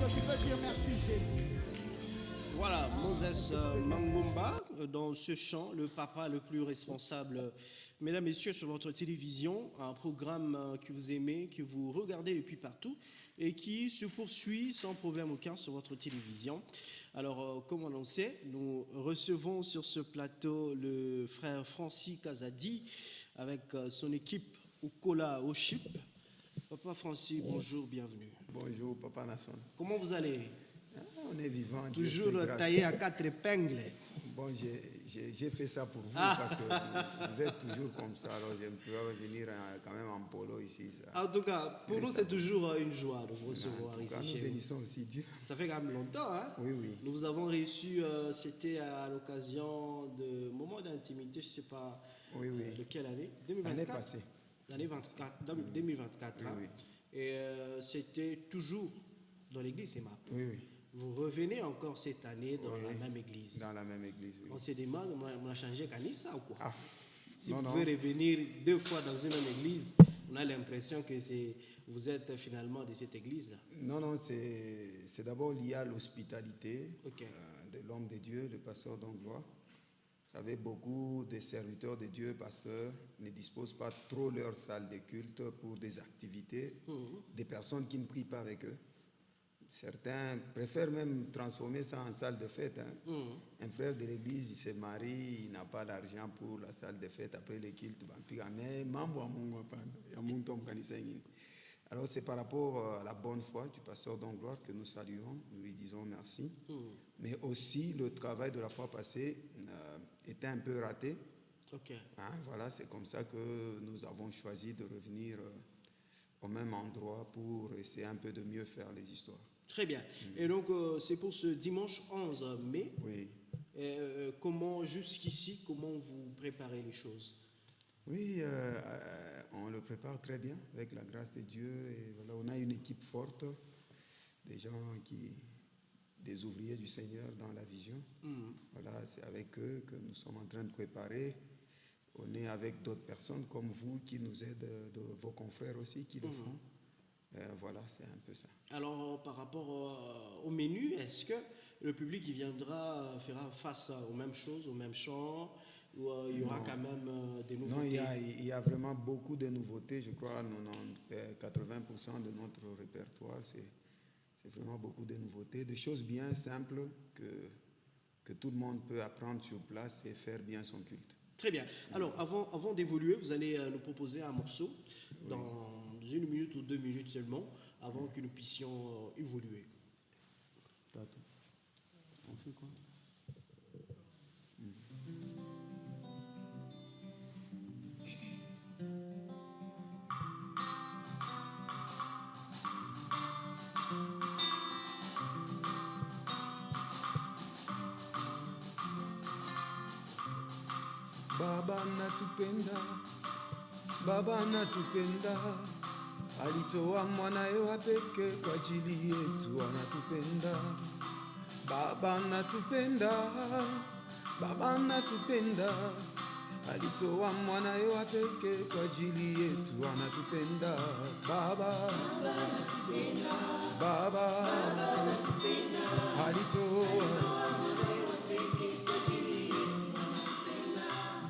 tu peux dire merci Jésus. Voilà, Moses Mangomba dans ce chant, le papa le plus responsable. Mesdames, Messieurs, sur votre télévision, un programme que vous aimez, que vous regardez depuis partout et qui se poursuit sans problème aucun sur votre télévision. Alors, comme annoncé, nous recevons sur ce plateau le frère Francis Kazadi avec son équipe Ukola Worship. Papa Francis, bonjour, bienvenue. Bonjour, Papa Nasson. Comment vous allez? On est vivant. Toujours taillé à 4 épingles. Bon, j'ai fait ça pour vous parce que vous êtes toujours comme ça. Alors, je peux venir quand même en polo ici. Ça. En tout cas, pour nous, c'est toujours une joie de vous recevoir ici nous chez bénissons aussi Dieu. Ça fait quand même longtemps, hein? Oui, oui. Nous vous avons reçu, c'était à l'occasion de moments d'intimité, je ne sais pas Oui, oui. de quelle année? 2024. L'année passée. L'année 2024. Oui, hein? oui. Et c'était toujours dans l'église, c'est ma. Oui, oui. Vous revenez encore cette année dans Oui, la même église. Dans la même église, oui. On se demande, on a changé Kanissa ou quoi? Ah, Si non, vous non. pouvez revenir 2 fois dans une même église, on a l'impression que vous êtes finalement de cette église-là. Non, non, c'est d'abord lié à l'hospitalité Ok. de l'homme de Dieu, le pasteur d'Anglois. Vous savez, beaucoup de serviteurs de Dieu, pasteurs, ne disposent pas trop leur salle de culte pour des activités, des personnes qui ne prient pas avec eux. Certains préfèrent même transformer ça en salle de fête. Hein. Un frère de l'église, il se marie, il n'a pas d'argent pour la salle de fête après le culte. Alors c'est par rapport à la bonne foi du pasteur d'Angloire que nous saluons, nous lui disons merci. Mais aussi le travail de la fois passée était un peu raté. Ok. Hein, voilà, c'est comme ça que nous avons choisi de revenir au même endroit pour essayer un peu de mieux faire les histoires. Très bien. Et donc, c'est pour ce dimanche 11 mai. Oui. Comment, jusqu'ici, comment vous préparez les choses? Oui, on le prépare très bien avec la grâce de Dieu. Et voilà, on a une équipe forte, des gens des ouvriers du Seigneur dans la vision. Voilà, c'est avec eux que nous sommes en train de préparer. On est avec d'autres personnes comme vous qui nous aident, vos confrères aussi qui le font. Voilà, c'est un peu ça. Alors, par rapport au menu, est-ce que le public qui viendra fera face aux mêmes choses, aux mêmes chants, ou il y aura quand même des nouveautés? Non, il y a vraiment beaucoup de nouveautés. Je crois 80% de notre répertoire, c'est vraiment beaucoup de nouveautés, des choses bien simples que tout le monde peut apprendre sur place et faire bien son culte. Très bien. Alors, avant d'évoluer, vous allez nous proposer un morceau dans 1 minute ou 2 minutes seulement, avant que nous puissions évoluer. On fait quoi? Baba natupenda, Baba natupenda, alitoa mwanae wa pekee kwa ajili yetu, anatupenda. Baba natupenda, Baba natupenda, alitoa mwanae wa pekee kwa ajili yetu, anatupenda. Baba natupenda, Baba natupenda, alitoa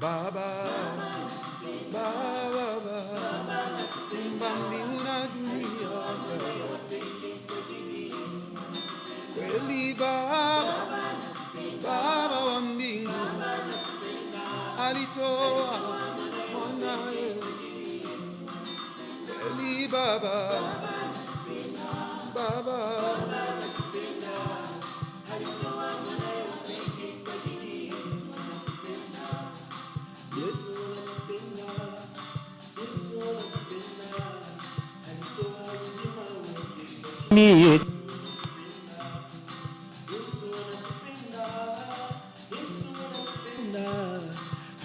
Baba, Baba, Baba, mbingu na dunia, kweli Baba, Baba wa mbingu, alitoa mwanae, kweli Baba, Baba,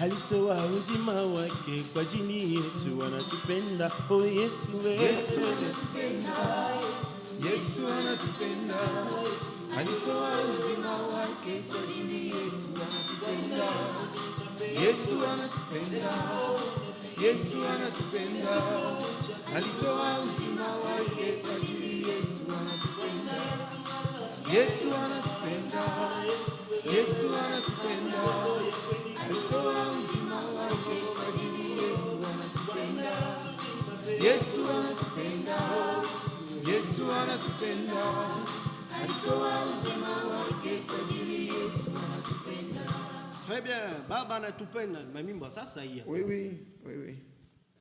alitoa uzima wake kwa ajili yetu, anatupenda. Oh Yesu, Yesu anatupenda, Yesu anatupenda, alitoa uzima wake kwa ajili yetu, anatupenda. Yesu anatupenda, Yesu anatupenda, alitoa uzima wake kwa ajili yetu, anatupenda. Yesu anatupenda, Yesu anatupenda, alitoa uzima wake kwa ajili yetu, anatupenda. Yesu anatupenda, Yesu anatupenda, alitoa uzima wake kwa ajili yetu, anatupenda. Très bien. Baba anatupenda. Mamimba sasa hiya. Oui.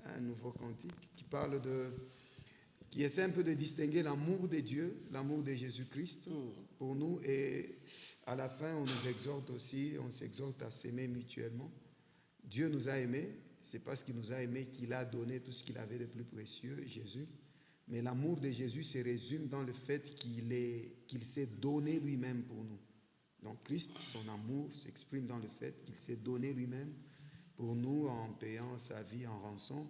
Un nouveau cantique qui parle qui essaie un peu de distinguer l'amour de Dieu, l'amour de Jésus-Christ pour nous. Et à la fin, on nous exhorte aussi, on s'exhorte à s'aimer mutuellement. Dieu nous a aimés, c'est parce qu'il nous a aimés qu'il a donné tout ce qu'il avait de plus précieux, Jésus. Mais l'amour de Jésus se résume dans le fait qu'il s'est donné lui-même pour nous. Donc Christ, son amour s'exprime dans le fait qu'il s'est donné lui-même pour nous en payant sa vie en rançon.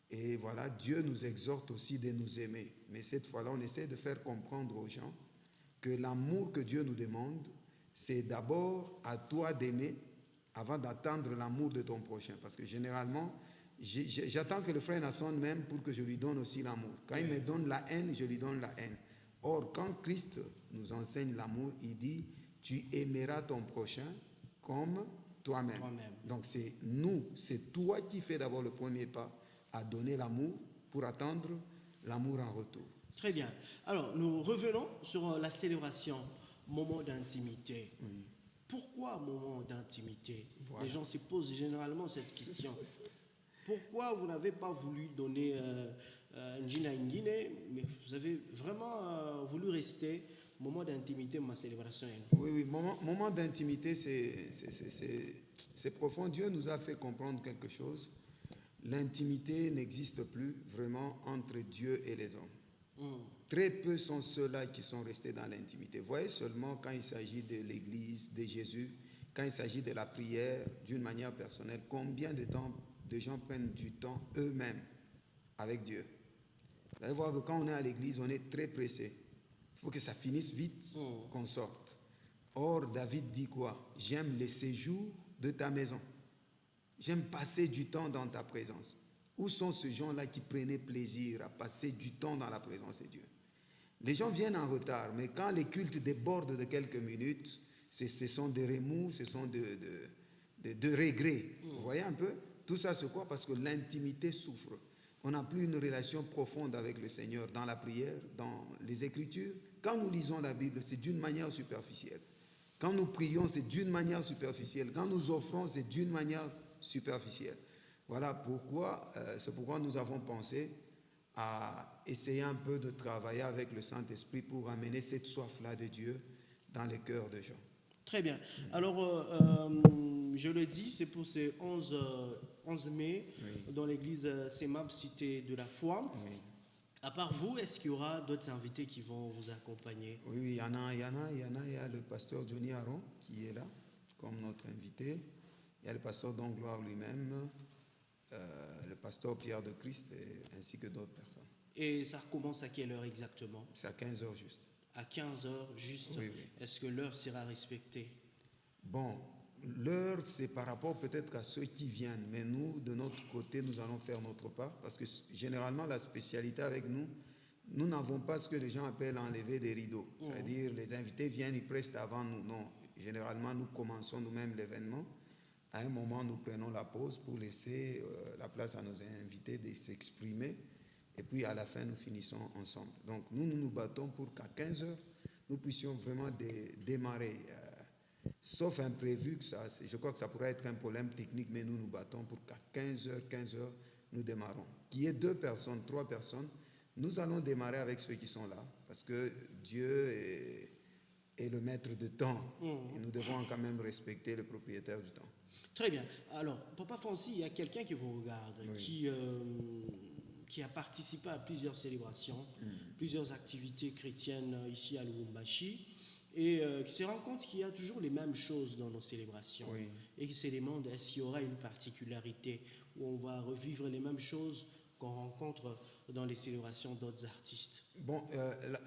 Et voilà, Dieu nous exhorte aussi de nous aimer. Mais cette fois-là, on essaie de faire comprendre aux gens que l'amour que Dieu nous demande, c'est d'abord à toi d'aimer avant d'attendre l'amour de ton prochain. Parce que généralement, j'attends que le frère Nasson m'aime pour que je lui donne aussi l'amour. Quand il me donne la haine, je lui donne la haine. Or, quand Christ nous enseigne l'amour, il dit, tu aimeras ton prochain comme toi-même. Donc c'est toi qui fais d'abord le premier pas à donner l'amour pour attendre l'amour en retour. Très bien. Alors, nous revenons sur la célébration, moment d'intimité. Oui. Pourquoi moment d'intimité? Voilà. Les gens se posent généralement cette question. Pourquoi vous n'avez pas voulu donner Njina Nguine, mais vous avez vraiment voulu rester moment d'intimité, ma célébration? Oui, moment d'intimité, c'est profond. Dieu nous a fait comprendre quelque chose. L'intimité n'existe plus vraiment entre Dieu et les hommes. Très peu sont ceux-là qui sont restés dans l'intimité. Voyez seulement quand il s'agit de l'Église, de Jésus, quand il s'agit de la prière d'une manière personnelle, combien de temps de gens prennent du temps eux-mêmes avec Dieu. Vous allez voir que quand on est à l'Église, on est très pressé. Il faut que ça finisse vite, qu'on sorte. Or, David dit quoi? J'aime les séjours de ta maison. J'aime passer du temps dans ta présence. Où sont ces gens-là qui prenaient plaisir à passer du temps dans la présence de Dieu? Les gens viennent en retard, mais quand les cultes débordent de quelques minutes, ce sont des remous, ce sont de regrets. Vous voyez un peu? Tout ça, c'est quoi? Parce que l'intimité souffre. On n'a plus une relation profonde avec le Seigneur dans la prière, dans les Écritures. Quand nous lisons la Bible, c'est d'une manière superficielle. Quand nous prions, c'est d'une manière superficielle. Quand nous offrons, c'est d'une manière superficielle. Voilà pourquoi, c'est pourquoi nous avons pensé à essayer un peu de travailler avec le Saint-Esprit pour amener cette soif-là de Dieu dans les cœurs des gens. Très bien. Alors, je le dis, c'est pour ce 11 mai, oui, dans l'église CEMAP, Cité de la Foi. Oui. À part vous, est-ce qu'il y aura d'autres invités qui vont vous accompagner? Oui, il y a le pasteur Johnny Aron qui est là, comme notre invité. Il y a le pasteur Dongloire lui-même, le pasteur Pierre de Christ, ainsi que d'autres personnes. Et ça commence à quelle heure exactement? C'est à 15h juste. À 15h juste? Oui. Est-ce que l'heure sera respectée? Bon, l'heure, c'est par rapport peut-être à ceux qui viennent. Mais nous, de notre côté, nous allons faire notre part. Parce que généralement, la spécialité avec nous, nous n'avons pas ce que les gens appellent enlever des rideaux. C'est-à-dire, les invités viennent, ils prestent avant nous. Non, généralement, nous commençons nous-mêmes l'événement. À un moment, nous prenons la pause pour laisser la place à nos invités de s'exprimer. Et puis, à la fin, nous finissons ensemble. Donc, nous battons pour qu'à 15h, nous puissions vraiment démarrer. Sauf imprévu, je crois que ça pourrait être un problème technique, mais nous battons pour qu'à 15h, nous démarrons. Qu'il y ait 2 personnes, 3 personnes, nous allons démarrer avec ceux qui sont là. Parce que Dieu est le maître du temps. Et nous devons quand même respecter le propriétaire du temps. Très bien. Alors, Papa Francis, il y a quelqu'un qui vous regarde, oui, qui a participé à plusieurs célébrations, plusieurs activités chrétiennes ici à Lubumbashi, et qui se rend compte qu'il y a toujours les mêmes choses dans nos célébrations, oui, et qui se demande est-ce qu'il y aura une particularité où on va revivre les mêmes choses qu'on rencontre dans les célébrations d'autres artistes. Bon,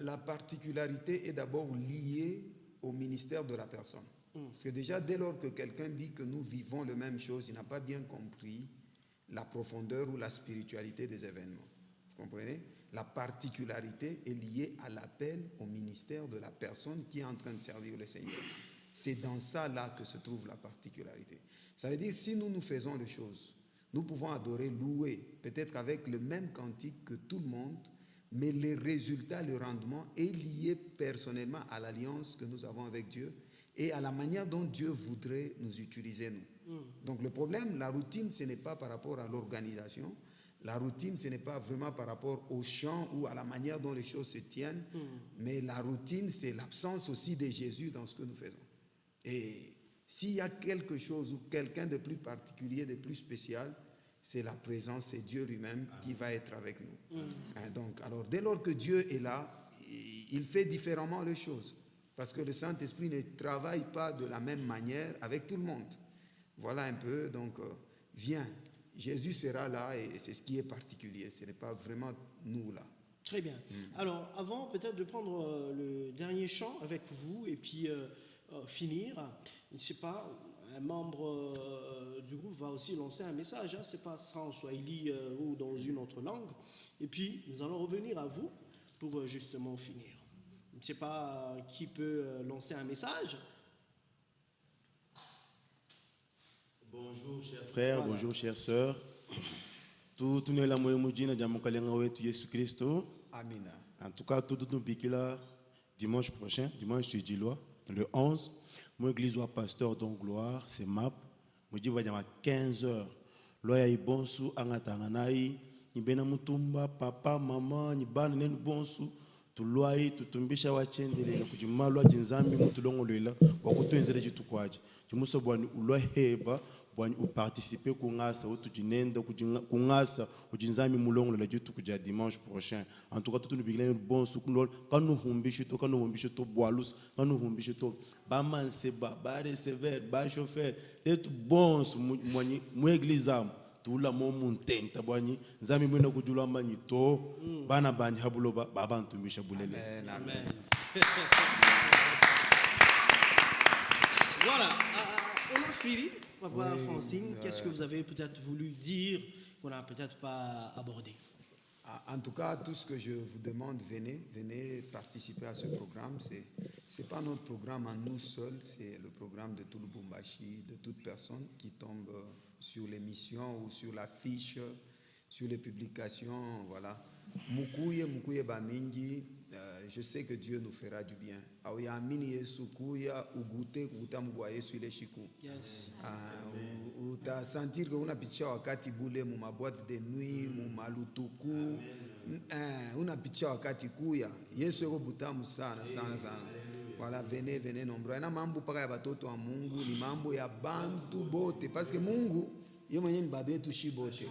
la particularité est d'abord liée au ministère de la personne. Parce que déjà, dès lors que quelqu'un dit que nous vivons les mêmes choses, il n'a pas bien compris la profondeur ou la spiritualité des événements. Vous comprenez? La particularité est liée à l'appel au ministère de la personne qui est en train de servir le Seigneur. C'est dans ça là que se trouve la particularité. Ça veut dire si nous faisons les choses, nous pouvons adorer, louer, peut-être avec le même cantique que tout le monde, mais les résultats, le rendement est lié personnellement à l'alliance que nous avons avec Dieu et à la manière dont Dieu voudrait nous utiliser, nous. Donc le problème, la routine, ce n'est pas par rapport à l'organisation. La routine, ce n'est pas vraiment par rapport au chant ou à la manière dont les choses se tiennent, mais la routine, c'est l'absence aussi de Jésus dans ce que nous faisons. Et s'il y a quelque chose ou quelqu'un de plus particulier, de plus spécial, c'est la présence, c'est Dieu lui-même qui va être avec nous. Donc, alors, dès lors que Dieu est là, il fait différemment les choses. Parce que le Saint-Esprit ne travaille pas de la même manière avec tout le monde. Voilà un peu, donc, viens. Jésus sera là et c'est ce qui est particulier. Ce n'est pas vraiment nous là. Très bien. Alors, avant peut-être de prendre le dernier chant avec vous et puis finir, je ne sais pas, un membre du groupe va aussi lancer un message. Ce n'est pas ça en swahili ou dans une autre langue. Et puis, nous allons revenir à vous pour justement finir. Je ne sais pas qui peut lancer un message. Bonjour chers frères, voilà. Bonjour chères sœurs. Tout nous la moyen mujina jamukalenga wetu Yesu Christo. Amen. En tout cas, tout nous bikila dimanche prochain, dimanche du Dilois, le 11. Mon église ou pasteur donc gloire, c'est MAP. Moi dis va à 15h. Loya ibonsu angatanganai, ni bena mutumba papa maman ni bana nenu bonsu. Tuluai tutumbisha wachendele na kujimalwa jinzambi mutulongo lela wakutuenzele jitukwaje. Jumuso bwani uloheba bwani uparticiper kungasa utujinenda kungasa ujinzami mulongo la jitu kuja dimanche prochain. En tout cas tout nous biglen bon sukunol kanu humbisho to boalus kanu humbisho to ba manseba ba recevoir ba chauffeur et bon mwani mu église am tula mo muntenta bwani nzami mwena kujula manyi to bana banyi habuloba baba ntumbisha bulele. Amen. Voilà, on a fini, Papa Francine. Qu'est-ce que vous avez peut-être voulu dire qu'on n'a peut-être pas abordé? En tout cas, tout ce que je vous demande, venez participer à ce programme. Ce n'est pas notre programme à nous seuls, c'est le programme de tout le Lubumbashi, de toute personne qui tombe sur l'émission ou sur l'affiche, sur les publications, voilà. Mukuye bamingi, je sais que Dieu nous fera du bien. Yes. Uta sentir que una picha wakati bule mu maboîte de nuit, mu malutuku, una picha wakati kuya. Yesu eko butamu sana. Voilà, venez nombreux. Na mambo paka ya batoto wa Mungu ni mambo ya bantu bote parce que Mungu ye mwenye ni baba yetu shibote.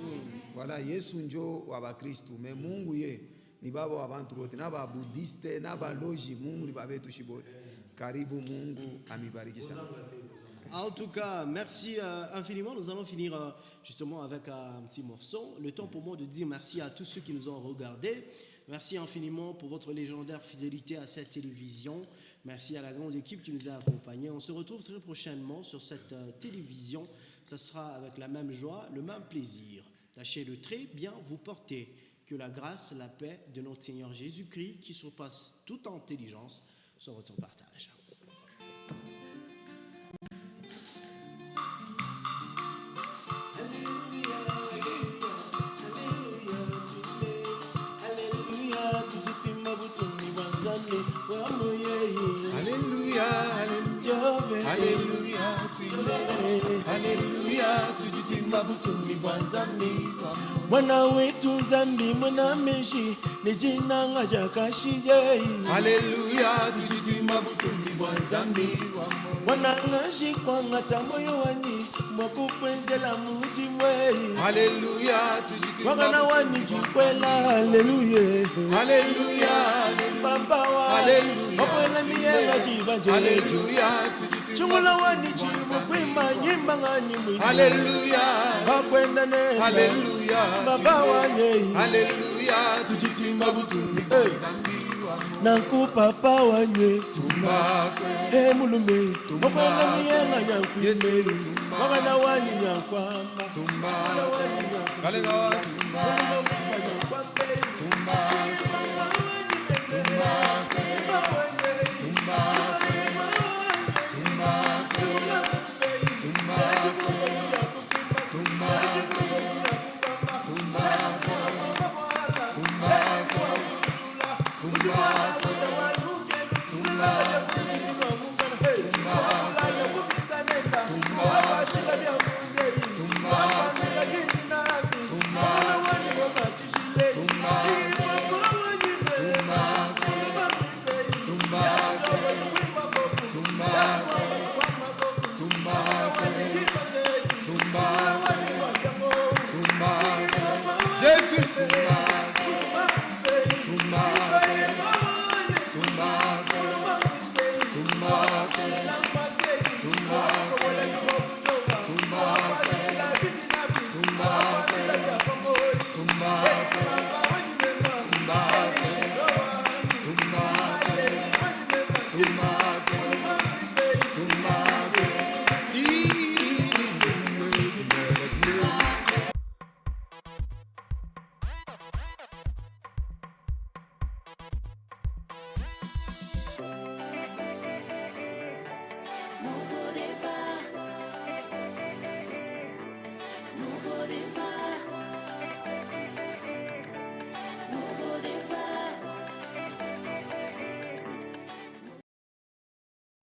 Voilà, Yesu njo wa bakristu, mais Mungu ye ni baba wa bantu bote, na ba budiste, na ba loji, Mungu ni baba yetu shibote. Karibu, Mungu amibariki sana. En tout cas, merci infiniment. Nous allons finir justement avec un petit morceau. Le temps pour moi de dire merci à tous ceux qui nous ont regardés. Merci infiniment pour votre légendaire fidélité à cette télévision. Merci à la grande équipe qui nous a accompagnés. On se retrouve très prochainement sur cette télévision. Ce sera avec la même joie, le même plaisir. Tâchez de très bien vous porter. Que la grâce, la paix de notre Seigneur Jésus-Christ, qui surpasse toute intelligence, soit votre partage. Mwana wetu zambi mwana meshi ni jina ngaja kashije. Haleluya tujitimba butumbi bwa zambi mwana ngashi kwa ngata moyo wani mwakukwenzela muji mwe. Haleluya tujitimba wakana wani jikwela. Haleluya haleluya baba wa haleluya okwela miyenga jibanje. Haleluya chungula wani jimu kwima nyimba ngani mwini. Haleluya wakwenda ne. Haleluya baba wa ye. Haleluya tujitimba butumbi bwa zambi nanku papa wanye tumbakwe mulume okwenda miyenga nyankwime. tumba wakana wani nyankwamba tumba kalenga tumba tumba Tumake,